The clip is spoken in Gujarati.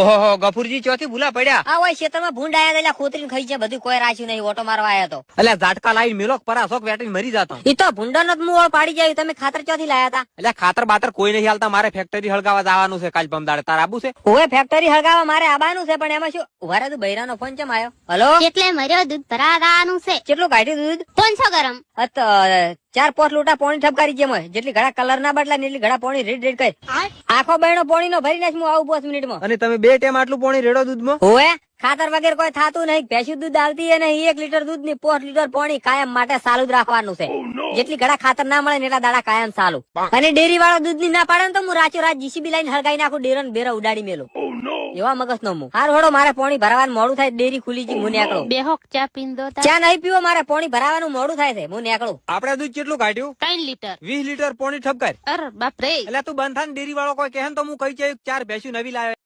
ઓહો ગફુરજી ચોથી ભૂલા પડ્યા. આ હોય ખેતરમાં ભૂંડ આયા હતા, ખોતરીને ખાઈ છે, બધું કોઈ રાખ્યું નહીં, ઓટો મારવા આયા તો. એટલે ઝાટકા લાઈન મેલો પરાસોક વેટીને મરી જાતો. ઈ તો ભૂંડાનો જ મું પાડી જાય. તમે ખાતર ચોથી લાયા હતા? એટલે ખાતર બાતર કોઈ નહીં હાલતા. મારે ફેક્ટરી હળગાવા જવાનું છે કાલ પમદાડે. તાર આબુ છે? ઓવે ફેક્ટરી હળગાવા મારે આબાનું છે, પણ એમાં શું ઉભા રહે તું, બૈરાનો ફોન ચમ આવ્યો? હલો, એટલે મર્યો દૂધ ભરાવાનું છે. કેટલું કાઢ્યું દૂધ? 500 ગરમ. 4-5 લોટા પાણી ઠપકારી જેમ હોય. જેટલી ઘડા કલર ના બદલા ને એટલી ઘડા પાણી રેડ રેડ કરી આખો બહેનો પાણી નો ભરી નાખ. હું આવું 5 મિનિટમાં. અને તમે 2 ટાઈમ આટલું પાણી રેડો દૂધમાં? ઓવે ખાતર વગેરે કોઈ થાતું નહીં. ભેંસું દૂધ આવતી અને 1 લીટર દૂધ ની 5 લીટર પાણી કાયમ માટે ચાલુ જ રાખવાનું છે. જેટલી ઘડા ખાતર ના મળે ને એટલા દાડા કાયમ ચાલુ. અને ડેરી વાળો દૂધ ની ના પાડે ને તો હું રાચો રાત જીસીબી લાઈન હળગાઈ નાખું, ડેરો ને બેરા ઉડાડી મેલું. એવા મગજ નો હું. હાર હોડો, મારે પાણી ભરાવાનું મોડું થાય, ડેરી ખુલી છે, હું નીકળું. બેહોક ચા પીંદો તા. ચા નહીં પીવો, મારે પાણી ભરાવાનું મોડું થાય છે, હું નીકળું. આપણે દૂધ કેટલું કાઢ્યું? 3 લીટર. 20 લીટર પાણી ઠપકાર. અરે બાપ રે. એટલે તું બંધ થાય ને ડેરી વાળો કોઈ કહે ને તો હું કઈ છે 4 ભેંસું નવી લાવ્યો.